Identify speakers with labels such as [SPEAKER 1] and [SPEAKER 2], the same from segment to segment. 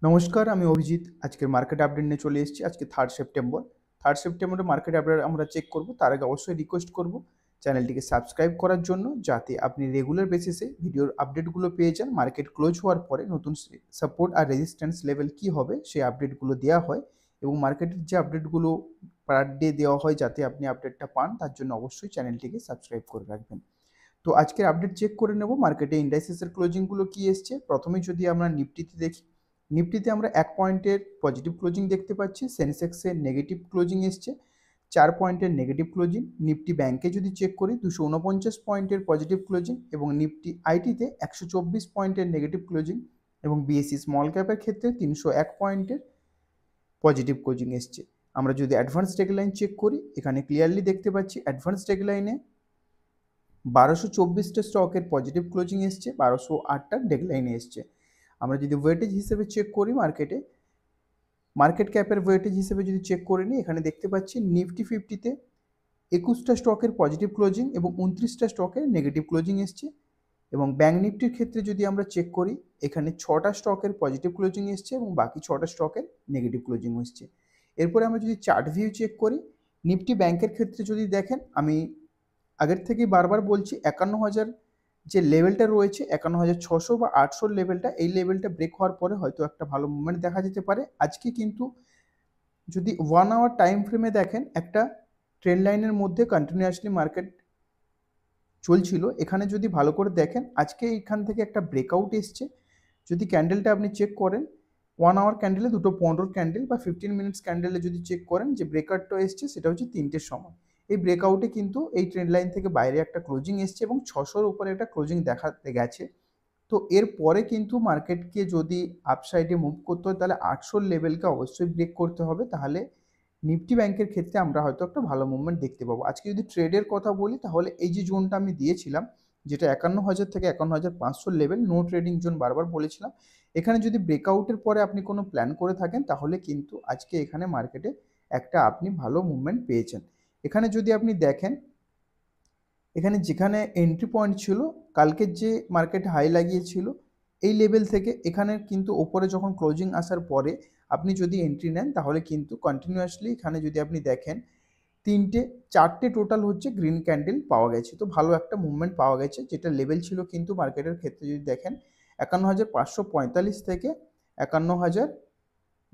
[SPEAKER 1] নমস্কার, আমি অভিজিৎ। আজকের মার্কেট আপডেট নিয়ে চলে এসেছি। আজকে 3 সেপ্টেম্বর। 3 সেপ্টেম্বরে মার্কেট আপডেট আমরা চেক করব। তার আগে অবশ্যই রিকোয়েস্ট করব চ্যানেলটিকে সাবস্ক্রাইব করার জন্য, যাতে আপনি রেগুলার বেসিসে ভিডিওর আপডেটগুলো পেয়ে যান। মার্কেট ক্লোজ হওয়ার পরে নতুন সাপোর্ট আর রেজিস্ট্যান্স লেভেল কী হবে সেই আপডেটগুলো দেওয়া হয়, এবং মার্কেটের যে আপডেটগুলো পার ডে দেওয়া হয় যাতে আপনি আপডেটটা পান, তার জন্য অবশ্যই চ্যানেলটিকে সাবস্ক্রাইব করে রাখবেন। তো আজকের আপডেট চেক করে নেব মার্কেটে ইন্ডাইসেসের ক্লোজিংগুলো কী এসছে। প্রথমে যদি আমরা নিফটিতে দেখি, নিফটিতে আমরা 1 পয়েন্টের পজিটিভ ক্লোজিং দেখতে পাচ্ছি। সেন্সেক্সের নেগেটিভ ক্লোজিং এসছে 4 পয়েন্টের নেগেটিভ ক্লোজিং। নিফটি ব্যাংকে যদি চেক করি 249 পয়েন্টের পজিটিভ ক্লোজিং, এবং নিফটি আইটিতে 124 পয়েন্টের নেগেটিভ ক্লোজিং, এবং বিএসসি স্মল ক্যাপের ক্ষেত্রে 301 পয়েন্টের পজিটিভ ক্লোজিং এসছে। আমরা যদি অ্যাডভান্স ডেডলাইন চেক করি, এখানে ক্লিয়ারলি দেখতে পাচ্ছি অ্যাডভান্স ডেডলাইনে 1224টা স্টকের পজিটিভ ক্লোজিং এসছে, 1208টা ডেডলাইনে এসছে। আমরা যদি ওয়েটেজ হিসেবে চেক করি মার্কেট ক্যাপের ওয়েটেজ হিসেবে যদি চেক করে নিই, এখানে দেখতে পাচ্ছি নিফটি 50তে 21টা স্টকের পজিটিভ ক্লোজিং এবং 29টা স্টকের নেগেটিভ ক্লোজিং এসছে। এবং ব্যাঙ্ক নিফটির ক্ষেত্রে যদি আমরা চেক করি, এখানে 6টা স্টকের পজিটিভ ক্লোজিং এসছে এবং বাকি 6টা স্টকের নেগেটিভ ক্লোজিং এসছে। এরপরে আমরা যদি চার্ট ভিউ চেক করি, নিফটি ব্যাংকের ক্ষেত্রে যদি দেখেন, আমি আগের থেকেই বারবার বলছি 51,000 যে লেভেলটা রয়েছে 51,600 বা 800 লেভেলটা, এই লেভেলটা ব্রেক হওয়ার পরে হয়তো একটা ভালো মুভমেন্ট দেখা যেতে পারে। আজকে কিন্তু যদি 1 আওয়ার টাইম ফ্রেমে দেখেন, একটা ট্রেন্ড লাইনের মধ্যে কন্টিনিউয়াসলি মার্কেট চলছিল। এখানে যদি ভালো করে দেখেন, আজকে এখান থেকে একটা ব্রেকআউট এসছে। যদি ক্যান্ডেলটা আপনি চেক করেন, 1 আওয়ার ক্যান্ডেলে দুটো 15 ক্যান্ডেল বা 15 মিনিটস ক্যান্ডেলে যদি চেক করেন, যে ব্রেকআউটটা এসছে সেটা হচ্ছে 3টের সময়। এই ব্রেকআউটে কিন্তু এই ট্রেন্ড লাইন থেকে বাইরে একটা ক্লোজিং এসছে এবং 600-র উপরে একটা ক্লোজিং দেখাতে গেছে। তো এরপরে কিন্তু মার্কেটকে যদি আপসাইডে মুভ করতে হয়, তাহলে 800 লেভেলকে অবশ্যই ব্রেক করতে হবে। তাহলে নিফটি ব্যাংকের ক্ষেত্রে আমরা হয়তো একটা ভালো মুভমেন্ট দেখতে পাবো। আজকে যদি ট্রেডের কথা বলি, তাহলে এই যে জোনটা আমি দিয়েছিলাম, যেটা 51,000 থেকে 51,500 লেভেল, নো ট্রেডিং জোন বারবার বলেছিলাম, এখানে যদি ব্রেকআউটের পরে আপনি কোনো প্ল্যান করে থাকেন, তাহলে কিন্তু আজকে এখানে মার্কেটে একটা আপনি ভালো মুভমেন্ট পেয়েছেন। এখানে যদি আপনি দেখেন, এখানে যেখানে এন্ট্রি পয়েন্ট ছিল, কালকের যে মার্কেট হাই লাগিয়েছিল এই লেভেল থেকে, এখানে কিন্তু ওপরে যখন ক্লোজিং আসার পরে আপনি যদি এন্ট্রি নেন, তাহলে কিন্তু কন্টিনিউয়াসলি এখানে যদি আপনি দেখেন 4টে টোটাল হচ্ছে গ্রিন ক্যান্ডেল পাওয়া গেছে। তো ভালো একটা মুভমেন্ট পাওয়া গেছে, যেটা লেভেল ছিল কিন্তু মার্কেটের ক্ষেত্রে যদি দেখেন 51,545 থেকে 51,000,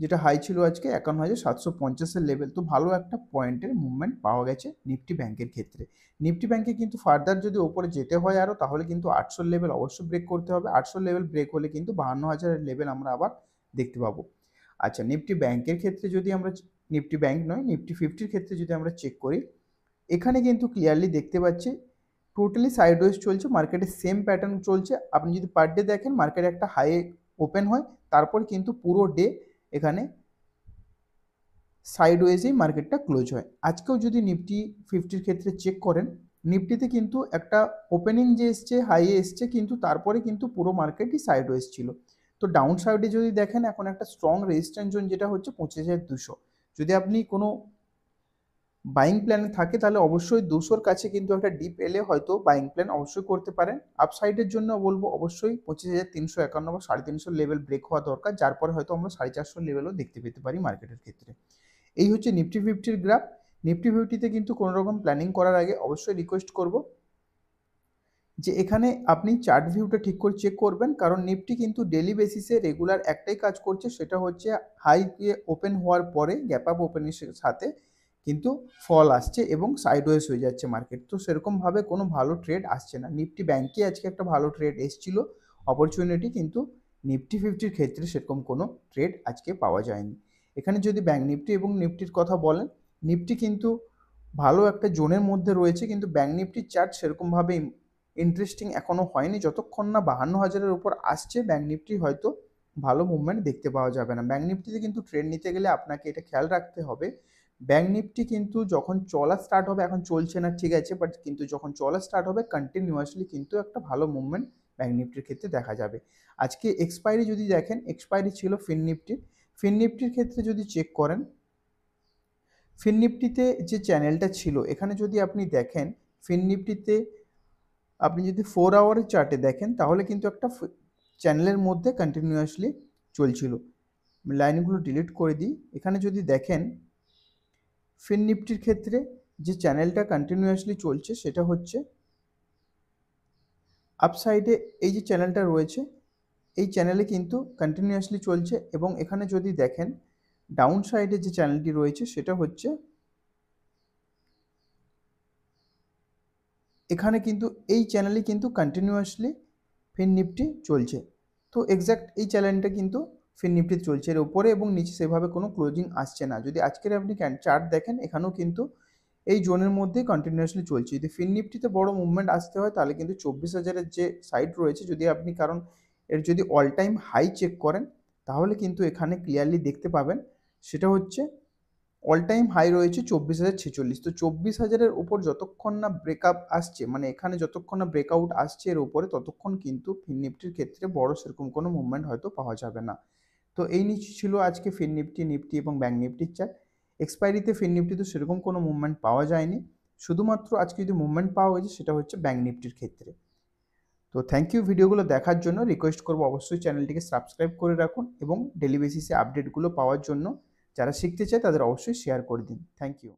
[SPEAKER 1] যেটা হাই ছিল আজকে 51,750-এর লেভেল। তো ভালো একটা পয়েন্টের মুভমেন্ট পাওয়া গেছে নিফটি ব্যাংকের ক্ষেত্রে। নিফটি ব্যাংকে কিন্তু ফার্দার যদি ওপরে যেতে হয় আরও, তাহলে কিন্তু 800 লেভেল অবশ্যই ব্রেক করতে হবে। 800 লেভেল ব্রেক হলে কিন্তু 52,000-এর লেভেল আমরা আবার দেখতে পাবো। আচ্ছা, নিফটি ব্যাংকের ক্ষেত্রে যদি আমরা, নিফটি ব্যাংক নয়, নিফটি 50-র ক্ষেত্রে যদি আমরা চেক করি, এখানে কিন্তু ক্লিয়ারলি দেখতে পাচ্ছি টোটালি সাইডওয়েজ চলছে, মার্কেটের সেম প্যাটার্ন চলছে। আপনি যদি পার ডে দেখেন, মার্কেট একটা হাই ওপেন হয়, তারপর কিন্তু পুরো ডে এখানে সাইডওয়েজেই মার্কেটটা ক্লোজ হয়। আজকেও যদি নিফটি 50-র ক্ষেত্রে চেক করেন, নিফটিতে কিন্তু একটা ওপেনিং যে এসছে হাইয়ে এসছে, কিন্তু তারপরে কিন্তু পুরো মার্কেটই সাইডওয়েজ ছিল। তো ডাউন সাইডে যদি দেখেন, এখন একটা স্ট্রং রেজিস্ট্যান্স জোন যেটা হচ্ছে 25,200। যদি আপনি কোনো বাইং প্ল্যান থাকে, তাহলে অবশ্যই 200-র কাছে কিন্তু একটা ডিপ এলে হয়তো বাইং প্ল্যান অবশ্যই করতে পারেন। আপসাইডের জন্য বলবো অবশ্যই 25,351 বা 350 লেভেল ব্রেক হওয়া দরকার, যার পরে হয়তো আমরা 450 লেভেলও দেখতে পেতে পারি মার্কেটের ক্ষেত্রে। এই হচ্ছে নিফটি 50-র গ্রাফ। নিফটি 50-তে কিন্তু কোনো রকম প্ল্যানিং করার আগে অবশ্যই রিকোয়েস্ট করব যে এখানে আপনি চার্ট ভিউটা ঠিক করে চেক করবেন, কারণ নিফটি কিন্তু ডেলি বেসিসে রেগুলার একটাই কাজ করছে, সেটা হচ্ছে হাই দিয়ে ওপেন হওয়ার পরে গ্যাপ আপ ওপেনের সাথে কিন্তু ফল আসছে এবং সাইডওয়েজ হয়ে যাচ্ছে মার্কেট। তো সেরকমভাবে কোনো ভালো ট্রেড আসছে না। নিফটি ব্যাংকে আজকে একটা ভালো ট্রেড এসেছিল, অপরচুনিটি, কিন্তু নিফটি 50-র ক্ষেত্রে সেরকম কোনো ট্রেড আজকে পাওয়া যায়নি। এখানে যদি ব্যাংক নিফটি এবং নিফটির কথা বলেন, নিফটি কিন্তু ভালো একটা জোনের মধ্যে রয়েছে, কিন্তু ব্যাংক নিফটির চার্ট সেরকমভাবে ইন্টারেস্টিং এখনও হয়নি। যতক্ষণ না 52,000-এর উপর আসছে, ব্যাংক নিফটি হয়তো ভালো মুভমেন্ট দেখতে পাওয়া যাবে না। ব্যাংক নিফটিতে কিন্তু ট্রেড নিতে গেলে আপনাকে এটা খেয়াল রাখতে হবে, ব্যাংক নিফটি কিন্তু যখন চলা স্টার্ট হবে, এখন চলছে না ঠিক আছে, বাট কিন্তু যখন চলা স্টার্ট হবে কন্টিনিউয়াসলি কিন্তু একটা ভালো মুভমেন্ট ব্যাংক নিফটির ক্ষেত্রে দেখা যাবে। আজকে এক্সপায়ারি যদি দেখেন, এক্সপায়ারি ছিল ফিন নিফটির। ফিন নিফটির ক্ষেত্রে যদি চেক করেন, ফিন নিফটিতে যে চ্যানেলটা ছিল, এখানে যদি আপনি দেখেন, ফিন নিফটিতে আপনি যদি 4 আওয়ারের চার্টে দেখেন, তাহলে কিন্তু একটা চ্যানেলের মধ্যে কন্টিনিউয়াসলি চলছিল। লাইনগুলো ডিলিট করে দিই। এখানে যদি দেখেন ফিন নিফটির ক্ষেত্রে যে চ্যানেলটা কন্টিনিউয়াসলি চলছে সেটা হচ্ছে আপসাইডে এই যে চ্যানেলটা রয়েছে এই চ্যানেলে কিন্তু কন্টিনিউয়াসলি চলছে, এবং এখানে যদি দেখেন ডাউন সাইডে যে চ্যানেলটি রয়েছে সেটা হচ্ছে এখানে কিন্তু এই চ্যানেলে কিন্তু কন্টিনিউয়াসলি ফিন নিফটি চলছে। তো এক্স্যাক্ট এই চ্যানেলটা কিন্তু ফিন নিফটি চলছে, এর উপরে এবং নিচে সেভাবে কোনো ক্লোজিং আসছে না। যদি আজকের আপনি চার্ট দেখেন এখানেও কিন্তু এই জোনের মধ্যেই কন্টিনিউয়াসলি চলছে। যদি ফিন নিফটিতে বড় মুভমেন্ট আসতে হয় তাহলে কিন্তু 24,000-এর যে সাইড রয়েছে, যদি আপনি কারণ এর যদি অল টাইম হাই চেক করেন তাহলে কিন্তু এখানে ক্লিয়ারলি দেখতে পাবেন সেটা হচ্ছে অল টাইম হাই রয়েছে 24,046। তো 24,000-এর উপর যতক্ষণ না ব্রেকআপ আসছে, মানে এখানে যতক্ষণ না ব্রেকআউট আসছে এর উপরে, ততক্ষণ কিন্তু ফিন নিফটির ক্ষেত্রে বড় সেরকম কোনো মুভমেন্ট হয়তো পাওয়া যাবে না। তো এই নিচে ছিল আজকে ফিন নিফটি, নিফটি এবং ব্যাঙ্ক নিফটির চার্ট। এক্সপায়ারিতে ফিন নিফটিতে সেরকম কোনো মুভমেন্ট পাওয়া যায়নি, শুধুমাত্র আজকে যদি মুভমেন্ট পাওয়া হয়েছে সেটা হচ্ছে ব্যাঙ্ক নিফটির ক্ষেত্রে। তো থ্যাংক ইউ ভিডিওগুলো দেখার জন্য। রিকোয়েস্ট করবো অবশ্যই চ্যানেলটিকে সাবস্ক্রাইব করে রাখুন এবং ডেলি বেসিসে আপডেটগুলো পাওয়ার জন্য যারা শিখতে চায় তাদের অবশ্যই শেয়ার করে দিন। Thank you.